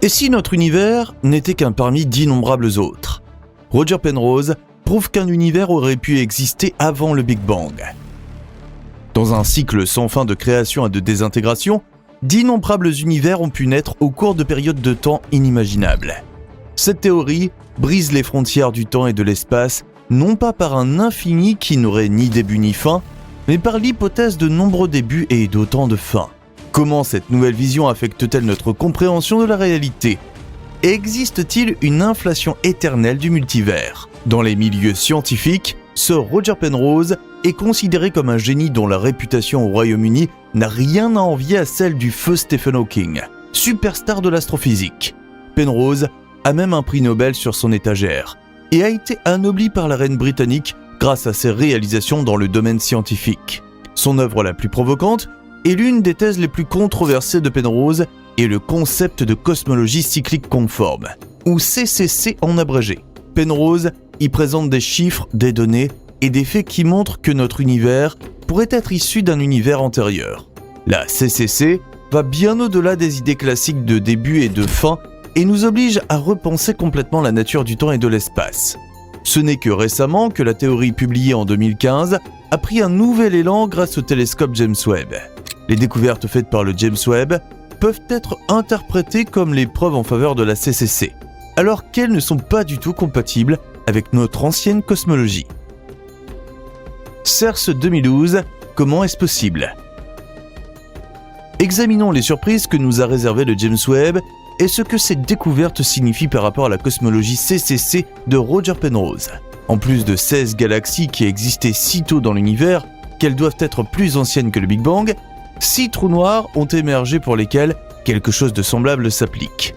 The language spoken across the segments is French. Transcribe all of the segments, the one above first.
Et si notre univers n'était qu'un parmi d'innombrables autres ? Roger Penrose prouve qu'un univers aurait pu exister avant le Big Bang. Dans un cycle sans fin de création et de désintégration, d'innombrables univers ont pu naître au cours de périodes de temps inimaginables. Cette théorie brise les frontières du temps et de l'espace, non pas par un infini qui n'aurait ni début ni fin, mais par l'hypothèse de nombreux débuts et d'autant de fins. Comment cette nouvelle vision affecte-t-elle notre compréhension de la réalité ? Existe-t-il une inflation éternelle du multivers ? Dans les milieux scientifiques, ce Roger Penrose est considéré comme un génie dont la réputation au Royaume-Uni n'a rien à envier à celle du feu Stephen Hawking, superstar de l'astrophysique. Penrose a même un prix Nobel sur son étagère et a été anobli par la reine britannique grâce à ses réalisations dans le domaine scientifique. Son œuvre la plus provocante est l'une des thèses les plus controversées de Penrose et le concept de cosmologie cyclique conforme, ou CCC en abrégé. Penrose y présente des chiffres, des données et des faits qui montrent que notre univers pourrait être issu d'un univers antérieur. La CCC va bien au-delà des idées classiques de début et de fin et nous oblige à repenser complètement la nature du temps et de l'espace. Ce n'est que récemment que la théorie publiée en 2015 a pris un nouvel élan grâce au télescope James Webb. Les découvertes faites par le James Webb peuvent être interprétées comme les preuves en faveur de la CCC, alors qu'elles ne sont pas du tout compatibles avec notre ancienne cosmologie. CERS 2012, comment est-ce possible ? Examinons les surprises que nous a réservées le James Webb et ce que cette découverte signifie par rapport à la cosmologie CCC de Roger Penrose. En plus de 16 galaxies qui existaient si tôt dans l'univers qu'elles doivent être plus anciennes que le Big Bang, 6 trous noirs ont émergé pour lesquels quelque chose de semblable s'applique.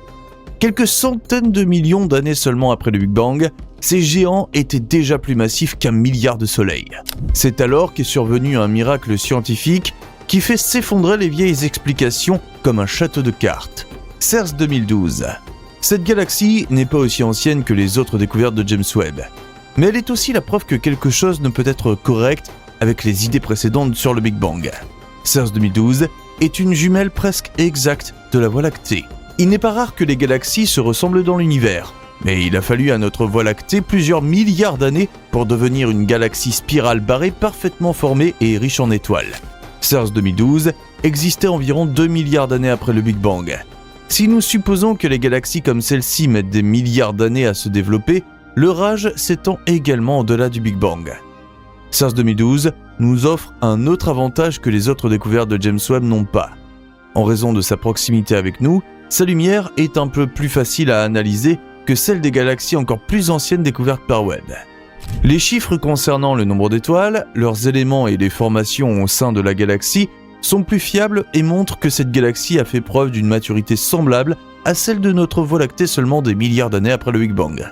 Quelques centaines de millions d'années seulement après le Big Bang, ces géants étaient déjà plus massifs qu'1 milliard de soleils. C'est alors qu'est survenu un miracle scientifique qui fait s'effondrer les vieilles explications comme un château de cartes. CERS 2012. Cette galaxie n'est pas aussi ancienne que les autres découvertes de James Webb, mais elle est aussi la preuve que quelque chose ne peut être correct avec les idées précédentes sur le Big Bang. CERS 2012 est une jumelle presque exacte de la Voie lactée. Il n'est pas rare que les galaxies se ressemblent dans l'univers, mais il a fallu à notre Voie lactée plusieurs milliards d'années pour devenir une galaxie spirale barrée parfaitement formée et riche en étoiles. CERS 2012 existait environ 2 milliards d'années après le Big Bang. Si nous supposons que les galaxies comme celle-ci mettent des milliards d'années à se développer, leur âge s'étend également au-delà du Big Bang. CERS 2012 nous offre un autre avantage que les autres découvertes de James Webb n'ont pas. En raison de sa proximité avec nous, sa lumière est un peu plus facile à analyser que celle des galaxies encore plus anciennes découvertes par Webb. Les chiffres concernant le nombre d'étoiles, leurs éléments et les formations au sein de la galaxie sont plus fiables et montrent que cette galaxie a fait preuve d'une maturité semblable à celle de notre Voie lactée seulement des milliards d'années après le Big Bang.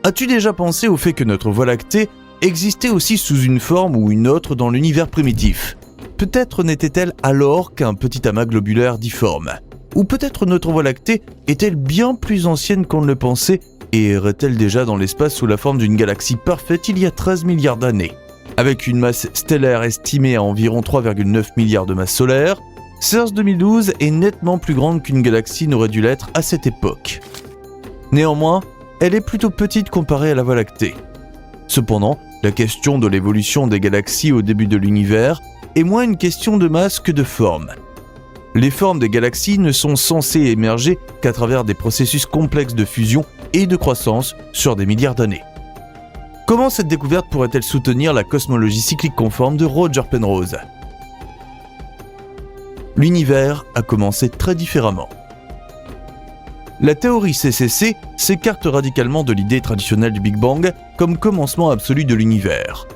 As-tu déjà pensé au fait que notre Voie lactée existait aussi sous une forme ou une autre dans l'univers primitif ? Peut-être n'était-elle alors qu'un petit amas globulaire difforme. Ou peut-être notre Voie lactée est-elle bien plus ancienne qu'on ne le pensait et errait-elle déjà dans l'espace sous la forme d'une galaxie parfaite il y a 13 milliards d'années ? Avec une masse stellaire estimée à environ 3,9 milliards de masses solaires, CERS 2012 est nettement plus grande qu'une galaxie n'aurait dû l'être à cette époque. Néanmoins, elle est plutôt petite comparée à la Voie lactée. Cependant, la question de l'évolution des galaxies au début de l'univers est moins une question de masse que de forme. Les formes des galaxies ne sont censées émerger qu'à travers des processus complexes de fusion et de croissance sur des milliards d'années. Comment cette découverte pourrait-elle soutenir la cosmologie cyclique conforme de Roger Penrose ? L'univers a commencé très différemment. La théorie CCC s'écarte radicalement de l'idée traditionnelle du Big Bang comme commencement absolu de l'univers.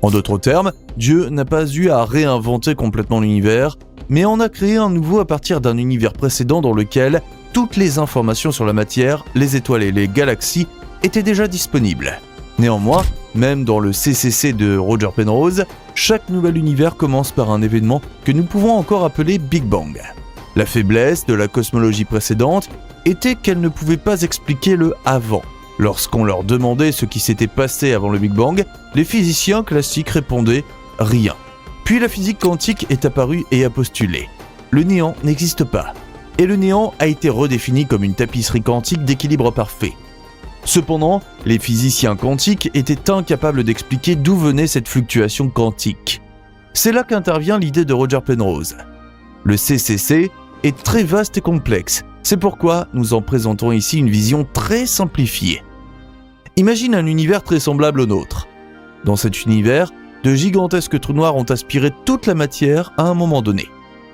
En d'autres termes, Dieu n'a pas eu à réinventer complètement l'univers, mais en a créé un nouveau à partir d'un univers précédent dans lequel toutes les informations sur la matière, les étoiles et les galaxies étaient déjà disponibles. Néanmoins, même dans le CCC de Roger Penrose, chaque nouvel univers commence par un événement que nous pouvons encore appeler Big Bang. La faiblesse de la cosmologie précédente était qu'elle ne pouvait pas expliquer le « avant ». Lorsqu'on leur demandait ce qui s'était passé avant le Big Bang, les physiciens classiques répondaient « rien ». Puis la physique quantique est apparue et a postulé « le néant n'existe pas ». et le néant a été redéfini comme une tapisserie quantique d'équilibre parfait. Cependant, les physiciens quantiques étaient incapables d'expliquer d'où venait cette fluctuation quantique. C'est là qu'intervient l'idée de Roger Penrose. Le CCC est très vaste et complexe, c'est pourquoi nous en présentons ici une vision très simplifiée. Imagine un univers très semblable au nôtre. Dans cet univers, de gigantesques trous noirs ont aspiré toute la matière à un moment donné.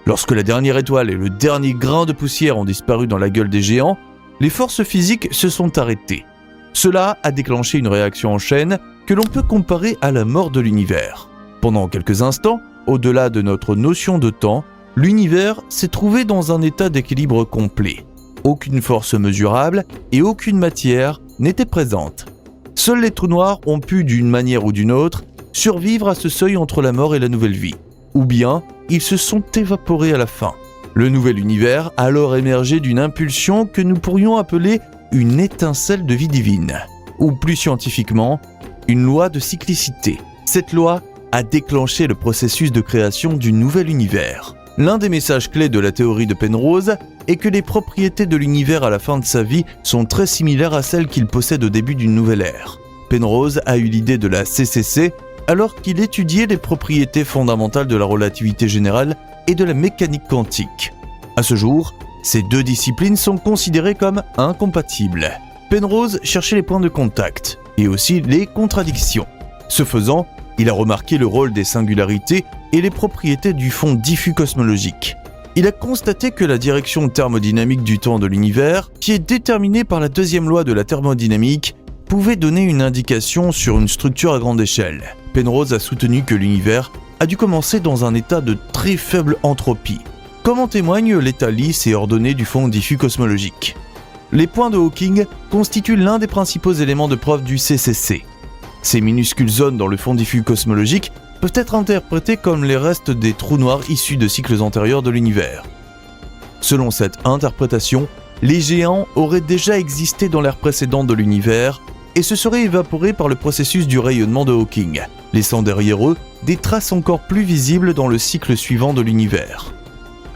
Lorsque la dernière étoile et le dernier grain de poussière ont disparu dans la gueule des géants, les forces physiques se sont arrêtées. Cela a déclenché une réaction en chaîne que l'on peut comparer à la mort de l'univers. Pendant quelques instants, au-delà de notre notion de temps, l'univers s'est trouvé dans un état d'équilibre complet. Aucune force mesurable et aucune matière n'était présente. Seuls les trous noirs ont pu, d'une manière ou d'une autre, survivre à ce seuil entre la mort et la nouvelle vie. Ou bien, ils se sont évaporés à la fin. Le nouvel univers a alors émergé d'une impulsion que nous pourrions appeler une étincelle de vie divine, ou plus scientifiquement, une loi de cyclicité. Cette loi a déclenché le processus de création du nouvel univers. L'un des messages clés de la théorie de Penrose est que les propriétés de l'univers à la fin de sa vie sont très similaires à celles qu'il possède au début d'une nouvelle ère. Penrose a eu l'idée de la CCC alors qu'il étudiait les propriétés fondamentales de la relativité générale et de la mécanique quantique. À ce jour, ces deux disciplines sont considérées comme incompatibles. Penrose cherchait les points de contact et aussi les contradictions. Ce faisant, il a remarqué le rôle des singularités et les propriétés du fond diffus cosmologique. Il a constaté que la direction thermodynamique du temps de l'univers, qui est déterminée par la deuxième loi de la thermodynamique, pouvait donner une indication sur une structure à grande échelle. Penrose a soutenu que l'univers a dû commencer dans un état de très faible entropie, comme en témoigne l'état lisse et ordonné du fond diffus cosmologique. Les points de Hawking constituent l'un des principaux éléments de preuve du CCC. Ces minuscules zones dans le fond diffus cosmologique peuvent être interprétées comme les restes des trous noirs issus de cycles antérieurs de l'univers. Selon cette interprétation, les géants auraient déjà existé dans l'ère précédente de l'univers et se seraient évaporés par le processus du rayonnement de Hawking, laissant derrière eux des traces encore plus visibles dans le cycle suivant de l'univers.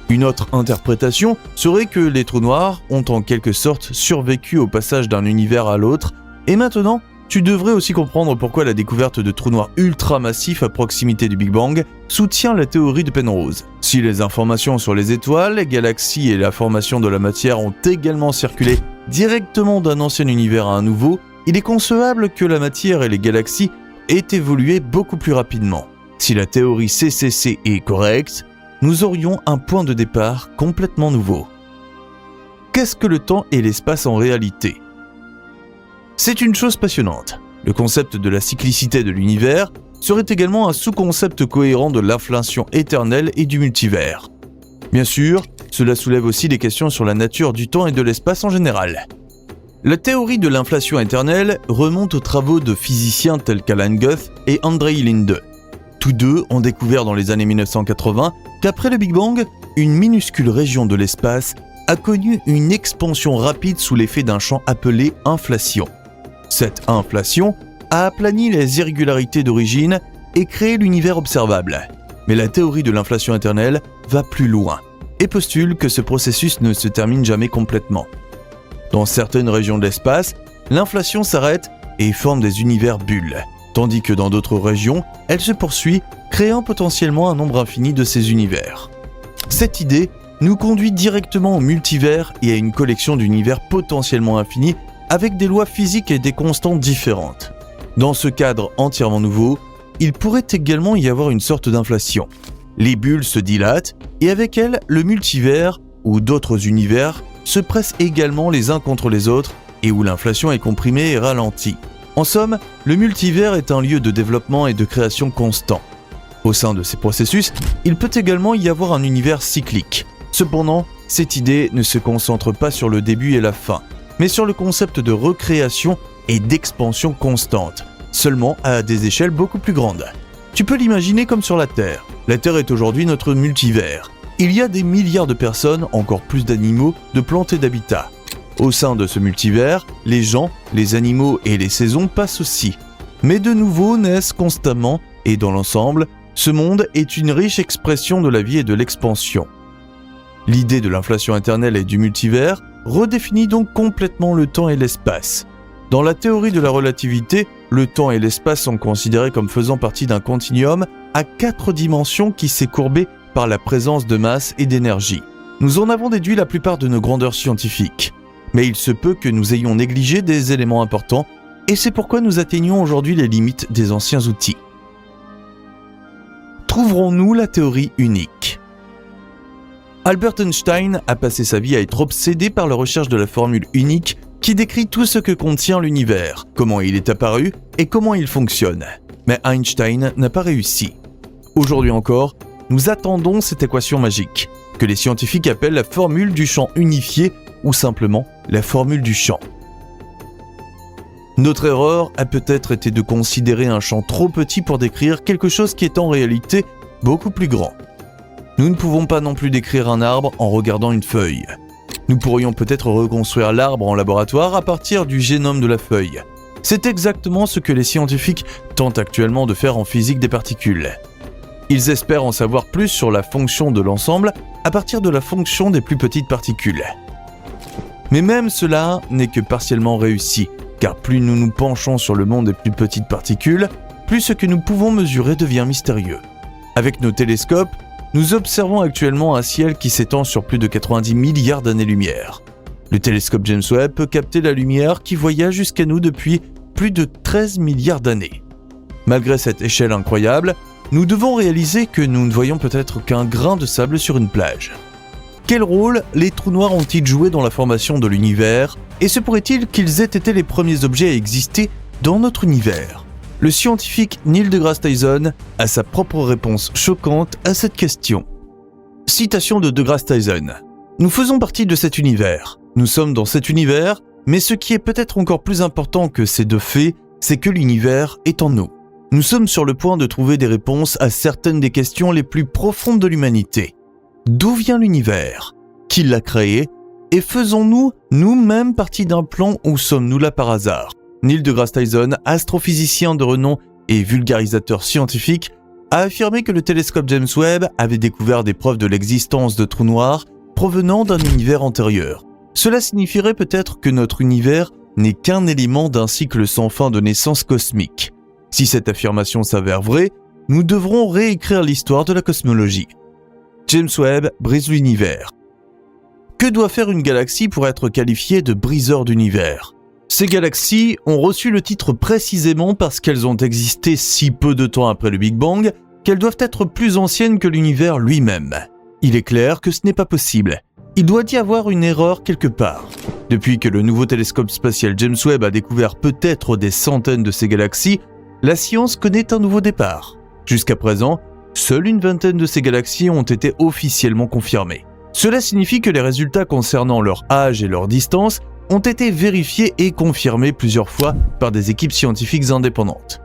Une autre interprétation serait que les trous noirs ont en quelque sorte survécu au passage d'un univers à l'autre, et maintenant, tu devrais aussi comprendre pourquoi la découverte de trous noirs ultramassifs à proximité du Big Bang soutient la théorie de Penrose. Si les informations sur les étoiles, les galaxies et la formation de la matière ont également circulé directement d'un ancien univers à un nouveau, il est concevable que la matière et les galaxies aient évolué beaucoup plus rapidement. Si la théorie CCC est correcte, nous aurions un point de départ complètement nouveau. Qu'est-ce que le temps et l'espace en réalité ? C'est une chose passionnante. Le concept de la cyclicité de l'univers serait également un sous-concept cohérent de l'inflation éternelle et du multivers. Bien sûr, cela soulève aussi des questions sur la nature du temps et de l'espace en général. La théorie de l'inflation éternelle remonte aux travaux de physiciens tels qu'Alan Guth et Andrei Linde. Tous deux ont découvert dans les années 1980 qu'après le Big Bang, une minuscule région de l'espace a connu une expansion rapide sous l'effet d'un champ appelé inflation. Cette inflation a aplani les irrégularités d'origine et créé l'univers observable. Mais la théorie de l'inflation éternelle va plus loin et postule que ce processus ne se termine jamais complètement. Dans certaines régions de l'espace, l'inflation s'arrête et forme des univers bulles, tandis que dans d'autres régions, elle se poursuit, créant potentiellement un nombre infini de ces univers. Cette idée nous conduit directement au multivers et à une collection d'univers potentiellement infinis avec des lois physiques et des constantes différentes. Dans ce cadre entièrement nouveau, il pourrait également y avoir une sorte d'inflation. Les bulles se dilatent et avec elles, le multivers ou d'autres univers se pressent également les uns contre les autres et où l'inflation est comprimée et ralentie. En somme, le multivers est un lieu de développement et de création constant. Au sein de ces processus, il peut également y avoir un univers cyclique. Cependant, cette idée ne se concentre pas sur le début et la fin, mais sur le concept de recréation et d'expansion constante, seulement à des échelles beaucoup plus grandes. Tu peux l'imaginer comme sur la Terre. La Terre est aujourd'hui notre multivers. Il y a des milliards de personnes, encore plus d'animaux, de plantes et d'habitats. Au sein de ce multivers, les gens, les animaux et les saisons passent aussi. Mais de nouveaux naissent constamment et dans l'ensemble, ce monde est une riche expression de la vie et de l'expansion. L'idée de l'inflation éternelle et du multivers redéfinit donc complètement le temps et l'espace. Dans la théorie de la relativité, le temps et l'espace sont considérés comme faisant partie d'un continuum à 4 dimensions qui s'est courbé par la présence de masse et d'énergie. Nous en avons déduit la plupart de nos grandeurs scientifiques, mais il se peut que nous ayons négligé des éléments importants et c'est pourquoi nous atteignons aujourd'hui les limites des anciens outils. Trouverons-nous la théorie unique ? Albert Einstein a passé sa vie à être obsédé par la recherche de la formule unique qui décrit tout ce que contient l'univers, comment il est apparu et comment il fonctionne. Mais Einstein n'a pas réussi. Aujourd'hui encore, nous attendons cette équation magique, que les scientifiques appellent la formule du champ unifié ou simplement la formule du champ. Notre erreur a peut-être été de considérer un champ trop petit pour décrire quelque chose qui est en réalité beaucoup plus grand. Nous ne pouvons pas non plus décrire un arbre en regardant une feuille. Nous pourrions peut-être reconstruire l'arbre en laboratoire à partir du génome de la feuille. C'est exactement ce que les scientifiques tentent actuellement de faire en physique des particules. Ils espèrent en savoir plus sur la fonction de l'ensemble à partir de la fonction des plus petites particules. Mais même cela n'est que partiellement réussi, car plus nous nous penchons sur le monde des plus petites particules, plus ce que nous pouvons mesurer devient mystérieux. Avec nos télescopes, nous observons actuellement un ciel qui s'étend sur plus de 90 milliards d'années-lumière. Le télescope James Webb peut capter la lumière qui voyage jusqu'à nous depuis plus de 13 milliards d'années. Malgré cette échelle incroyable, nous devons réaliser que nous ne voyons peut-être qu'un grain de sable sur une plage. Quel rôle les trous noirs ont-ils joué dans la formation de l'univers, et se pourrait-il qu'ils aient été les premiers objets à exister dans notre univers ? Le scientifique Neil deGrasse Tyson a sa propre réponse choquante à cette question. Citation de deGrasse Tyson. « Nous faisons partie de cet univers. Nous sommes dans cet univers, mais ce qui est peut-être encore plus important que ces deux faits, c'est que l'univers est en nous. Nous sommes sur le point de trouver des réponses à certaines des questions les plus profondes de l'humanité. D'où vient l'univers ? Qui l'a créé ? Et faisons-nous nous-mêmes partie d'un plan ou sommes-nous là par hasard ? Neil deGrasse Tyson, astrophysicien de renom et vulgarisateur scientifique, a affirmé que le télescope James Webb avait découvert des preuves de l'existence de trous noirs provenant d'un univers antérieur. Cela signifierait peut-être que notre univers n'est qu'un élément d'un cycle sans fin de naissance cosmique. Si cette affirmation s'avère vraie, nous devrons réécrire l'histoire de la cosmologie. James Webb brise l'univers. Que doit faire une galaxie pour être qualifiée de briseur d'univers ? Ces galaxies ont reçu le titre précisément parce qu'elles ont existé si peu de temps après le Big Bang qu'elles doivent être plus anciennes que l'univers lui-même. Il est clair que ce n'est pas possible. Il doit y avoir une erreur quelque part. Depuis que le nouveau télescope spatial James Webb a découvert peut-être des centaines de ces galaxies, la science connaît un nouveau départ. Jusqu'à présent, seule une vingtaine de ces galaxies ont été officiellement confirmées. Cela signifie que les résultats concernant leur âge et leur distance ont été vérifiés et confirmés plusieurs fois par des équipes scientifiques indépendantes.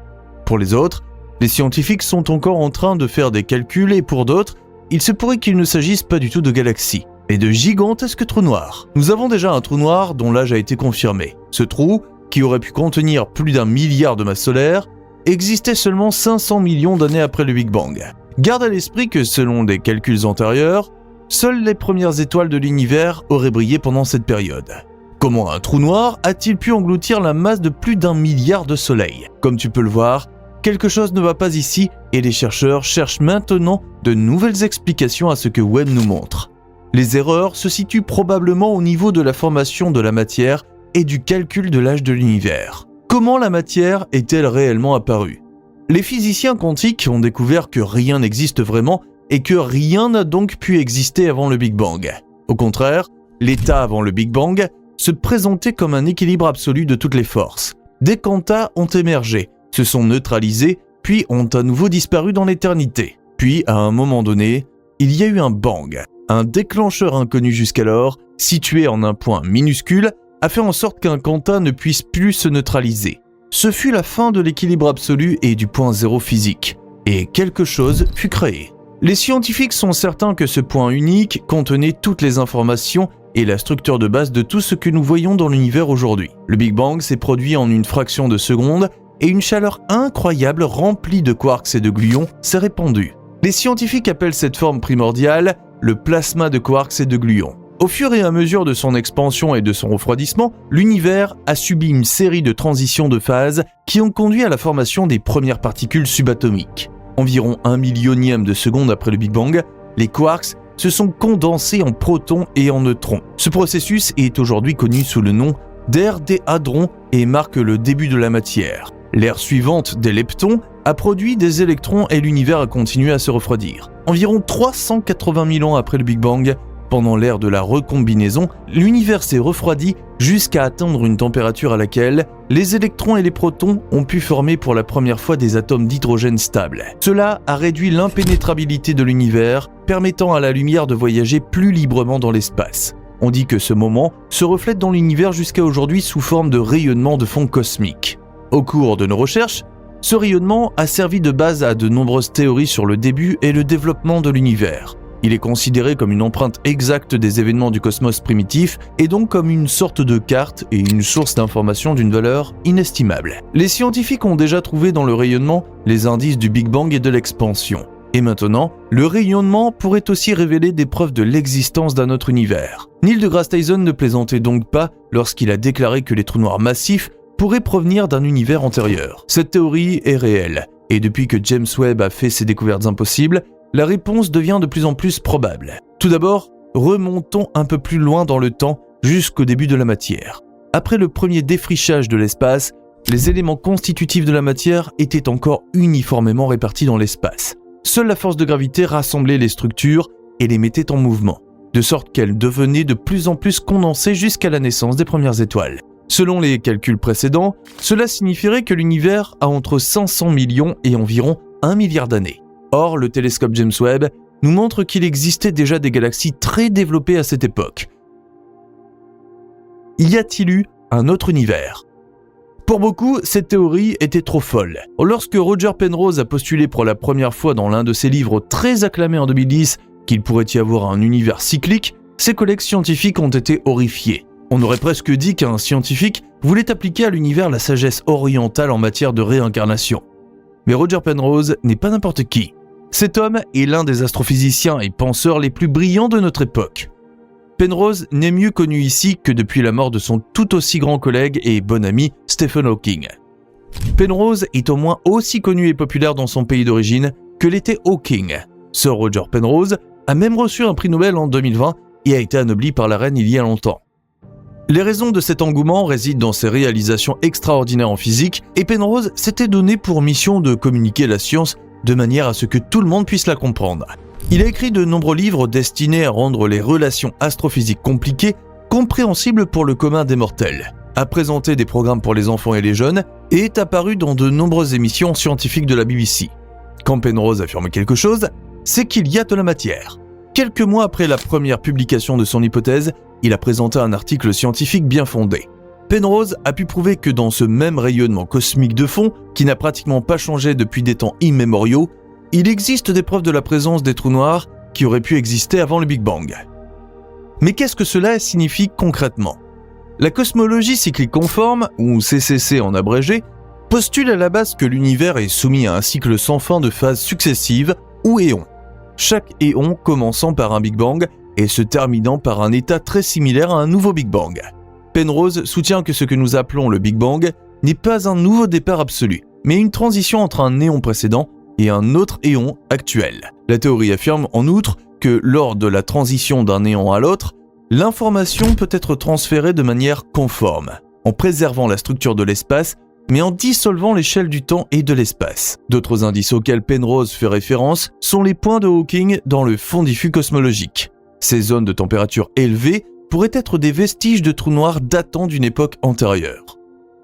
Pour les autres, les scientifiques sont encore en train de faire des calculs et pour d'autres, il se pourrait qu'il ne s'agisse pas du tout de galaxies, mais de gigantesques trous noirs. Nous avons déjà un trou noir dont l'âge a été confirmé. Ce trou, qui aurait pu contenir plus d'1 milliard de masses solaires, existait seulement 500 millions d'années après le Big Bang. Garde à l'esprit que selon des calculs antérieurs, seules les premières étoiles de l'univers auraient brillé pendant cette période. Comment un trou noir a-t-il pu engloutir la masse de plus d'1 milliard de soleils ? Comme tu peux le voir, quelque chose ne va pas ici et les chercheurs cherchent maintenant de nouvelles explications à ce que Webb nous montre. Les erreurs se situent probablement au niveau de la formation de la matière et du calcul de l'âge de l'univers. Comment la matière est-elle réellement apparue ? Les physiciens quantiques ont découvert que rien n'existe vraiment et que rien n'a donc pu exister avant le Big Bang. Au contraire, l'état avant le Big Bang se présentait comme un équilibre absolu de toutes les forces. Des quantas ont émergé, se sont neutralisés, puis ont à nouveau disparu dans l'éternité. Puis, à un moment donné, il y a eu un bang. Un déclencheur inconnu jusqu'alors, situé en un point minuscule, a fait en sorte qu'un quanta ne puisse plus se neutraliser. Ce fut la fin de l'équilibre absolu et du point zéro physique. Et quelque chose fut créé. Les scientifiques sont certains que ce point unique contenait toutes les informations et la structure de base de tout ce que nous voyons dans l'univers aujourd'hui. Le Big Bang s'est produit en une fraction de seconde et une chaleur incroyable remplie de quarks et de gluons s'est répandue. Les scientifiques appellent cette forme primordiale le plasma de quarks et de gluons. Au fur et à mesure de son expansion et de son refroidissement, l'univers a subi une série de transitions de phase qui ont conduit à la formation des premières particules subatomiques. Environ 1 millionième de seconde après le Big Bang, les quarks se sont condensés en protons et en neutrons. Ce processus est aujourd'hui connu sous le nom d'ère des hadrons et marque le début de la matière. L'ère suivante des leptons a produit des électrons et l'univers a continué à se refroidir. Environ 380 000 ans après le Big Bang, pendant l'ère de la recombinaison, l'univers s'est refroidi jusqu'à atteindre une température à laquelle les électrons et les protons ont pu former pour la première fois des atomes d'hydrogène stables. Cela a réduit l'impénétrabilité de l'univers, permettant à la lumière de voyager plus librement dans l'espace. On dit que ce moment se reflète dans l'univers jusqu'à aujourd'hui sous forme de rayonnement de fond cosmique. Au cours de nos recherches, ce rayonnement a servi de base à de nombreuses théories sur le début et le développement de l'univers. Il est considéré comme une empreinte exacte des événements du cosmos primitif et donc comme une sorte de carte et une source d'information d'une valeur inestimable. Les scientifiques ont déjà trouvé dans le rayonnement les indices du Big Bang et de l'expansion. Et maintenant, le rayonnement pourrait aussi révéler des preuves de l'existence d'un autre univers. Neil deGrasse Tyson ne plaisantait donc pas lorsqu'il a déclaré que les trous noirs massifs pourraient provenir d'un univers antérieur. Cette théorie est réelle, et depuis que James Webb a fait ses découvertes impossibles, la réponse devient de plus en plus probable. Tout d'abord, remontons un peu plus loin dans le temps, jusqu'au début de la matière. Après le premier défrichage de l'espace, les éléments constitutifs de la matière étaient encore uniformément répartis dans l'espace. Seule la force de gravité rassemblait les structures et les mettait en mouvement, de sorte qu'elles devenaient de plus en plus condensées jusqu'à la naissance des premières étoiles. Selon les calculs précédents, cela signifierait que l'univers a entre 500 millions et environ 1 milliard d'années. Or, le télescope James Webb nous montre qu'il existait déjà des galaxies très développées à cette époque. Y a-t-il eu un autre univers ? Pour beaucoup, cette théorie était trop folle. Lorsque Roger Penrose a postulé pour la première fois dans l'un de ses livres très acclamés en 2010 qu'il pourrait y avoir un univers cyclique, ses collègues scientifiques ont été horrifiés. On aurait presque dit qu'un scientifique voulait appliquer à l'univers la sagesse orientale en matière de réincarnation. Mais Roger Penrose n'est pas n'importe qui. Cet homme est l'un des astrophysiciens et penseurs les plus brillants de notre époque. Penrose n'est mieux connu ici que depuis la mort de son tout aussi grand collègue et bon ami Stephen Hawking. Penrose est au moins aussi connu et populaire dans son pays d'origine que l'était Hawking. Sir Roger Penrose a même reçu un prix Nobel en 2020 et a été anobli par la reine il y a longtemps. Les raisons de cet engouement résident dans ses réalisations extraordinaires en physique et Penrose s'était donné pour mission de communiquer la science de manière à ce que tout le monde puisse la comprendre. Il a écrit de nombreux livres destinés à rendre les relations astrophysiques compliquées compréhensibles pour le commun des mortels, a présenté des programmes pour les enfants et les jeunes et est apparu dans de nombreuses émissions scientifiques de la BBC. Quand Penrose affirme quelque chose, c'est qu'il y a de la matière. Quelques mois après la première publication de son hypothèse, il a présenté un article scientifique bien fondé. Penrose a pu prouver que dans ce même rayonnement cosmique de fond, qui n'a pratiquement pas changé depuis des temps immémoriaux, il existe des preuves de la présence des trous noirs qui auraient pu exister avant le Big Bang. Mais qu'est-ce que cela signifie concrètement ? La cosmologie cyclique conforme, ou CCC en abrégé, postule à la base que l'univers est soumis à un cycle sans fin de phases successives, ou éons. Chaque éon commençant par un Big Bang et se terminant par un état très similaire à un nouveau Big Bang. Penrose soutient que ce que nous appelons le Big Bang n'est pas un nouveau départ absolu, mais une transition entre un éon précédent et un autre éon actuel. La théorie affirme en outre que lors de la transition d'un éon à l'autre, l'information peut être transférée de manière conforme, en préservant la structure de l'espace, mais en dissolvant l'échelle du temps et de l'espace. D'autres indices auxquels Penrose fait référence sont les points de Hawking dans le fond diffus cosmologique. Ces zones de température élevée pourraient être des vestiges de trous noirs datant d'une époque antérieure.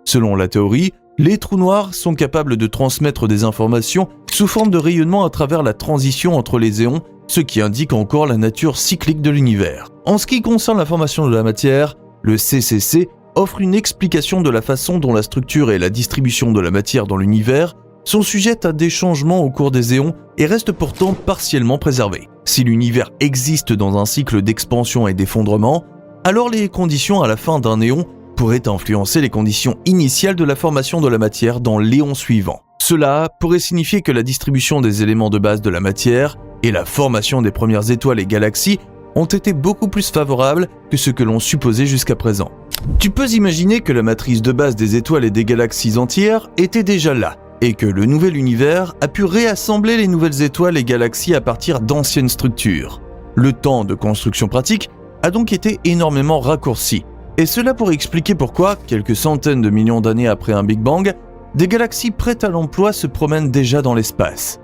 Selon la théorie, les trous noirs sont capables de transmettre des informations sous forme de rayonnement à travers la transition entre les éons, ce qui indique encore la nature cyclique de l'univers. En ce qui concerne la formation de la matière, le CCC offre une explication de la façon dont la structure et la distribution de la matière dans l'univers sont sujettes à des changements au cours des éons et restent pourtant partiellement préservées. Si l'univers existe dans un cycle d'expansion et d'effondrement, alors les conditions à la fin d'un éon pourraient influencer les conditions initiales de la formation de la matière dans l'éon suivant. Cela pourrait signifier que la distribution des éléments de base de la matière et la formation des premières étoiles et galaxies ont été beaucoup plus favorables que ce que l'on supposait jusqu'à présent. Tu peux imaginer que la matrice de base des étoiles et des galaxies entières était déjà là, et que le nouvel univers a pu réassembler les nouvelles étoiles et galaxies à partir d'anciennes structures. Le temps de construction pratique a donc été énormément raccourci, et cela pourrait expliquer pourquoi, quelques centaines de millions d'années après un Big Bang, des galaxies prêtes à l'emploi se promènent déjà dans l'espace.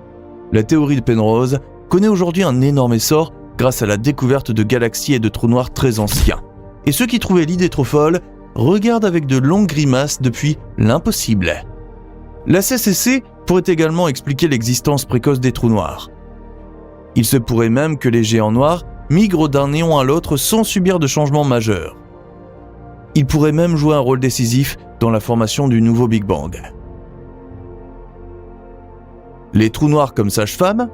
La théorie de Penrose connaît aujourd'hui un énorme essor grâce à la découverte de galaxies et de trous noirs très anciens. Et ceux qui trouvaient l'idée trop folle regardent avec de longues grimaces depuis l'impossible. La CCC pourrait également expliquer l'existence précoce des trous noirs. Il se pourrait même que les géants noirs migrent d'un néon à l'autre sans subir de changements majeurs. Ils pourraient même jouer un rôle décisif dans la formation du nouveau Big Bang. Les trous noirs comme sage-femme?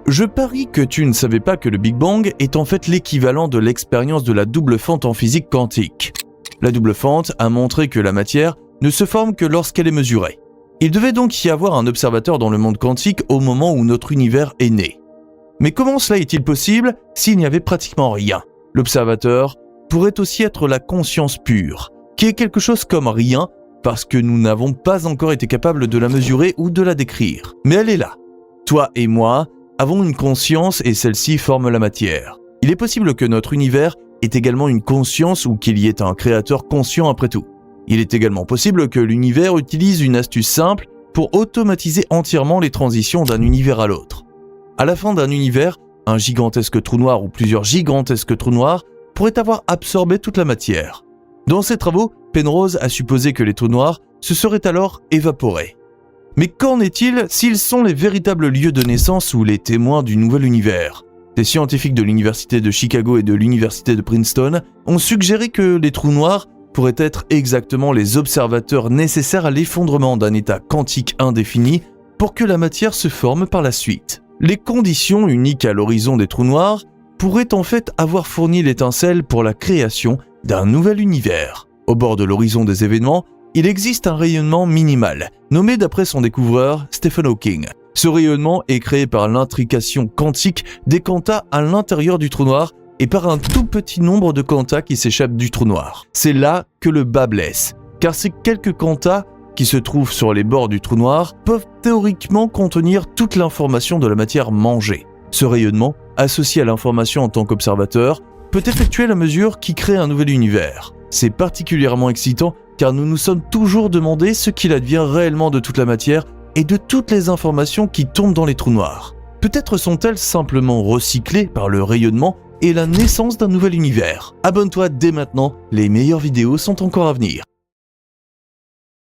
Je parie que tu ne savais pas que le Big Bang est en fait l'équivalent de l'expérience de la double fente en physique quantique. La double fente a montré que la matière ne se forme que lorsqu'elle est mesurée. Il devait donc y avoir un observateur dans le monde quantique au moment où notre univers est né. Mais comment cela est-il possible s'il n'y avait pratiquement rien? L'observateur pourrait aussi être la conscience pure, qui est quelque chose comme rien parce que nous n'avons pas encore été capables de la mesurer ou de la décrire. Mais elle est là. Toi et moi avons une conscience et celle-ci forme la matière. Il est possible que notre univers ait également une conscience ou qu'il y ait un créateur conscient après tout. Il est également possible que l'univers utilise une astuce simple pour automatiser entièrement les transitions d'un univers à l'autre. À la fin d'un univers, un gigantesque trou noir ou plusieurs gigantesques trous noirs pourraient avoir absorbé toute la matière. Dans ses travaux, Penrose a supposé que les trous noirs se seraient alors évaporés. Mais qu'en est-il s'ils sont les véritables lieux de naissance ou les témoins du nouvel univers? Des scientifiques de l'université de Chicago et de l'université de Princeton ont suggéré que les trous noirs pourraient être exactement les observateurs nécessaires à l'effondrement d'un état quantique indéfini pour que la matière se forme par la suite. Les conditions uniques à l'horizon des trous noirs pourraient en fait avoir fourni l'étincelle pour la création d'un nouvel univers. Au bord de l'horizon des événements, il existe un rayonnement minimal, nommé d'après son découvreur Stephen Hawking. Ce rayonnement est créé par l'intrication quantique des quantas à l'intérieur du trou noir et par un tout petit nombre de quantas qui s'échappent du trou noir. C'est là que le bas blesse, car ces quelques quantas qui se trouvent sur les bords du trou noir peuvent théoriquement contenir toute l'information de la matière mangée. Ce rayonnement, associé à l'information en tant qu'observateur, peut effectuer la mesure qui crée un nouvel univers. C'est particulièrement excitant car nous nous sommes toujours demandé ce qu'il advient réellement de toute la matière et de toutes les informations qui tombent dans les trous noirs. Peut-être sont-elles simplement recyclées par le rayonnement et la naissance d'un nouvel univers. Abonne-toi dès maintenant, les meilleures vidéos sont encore à venir.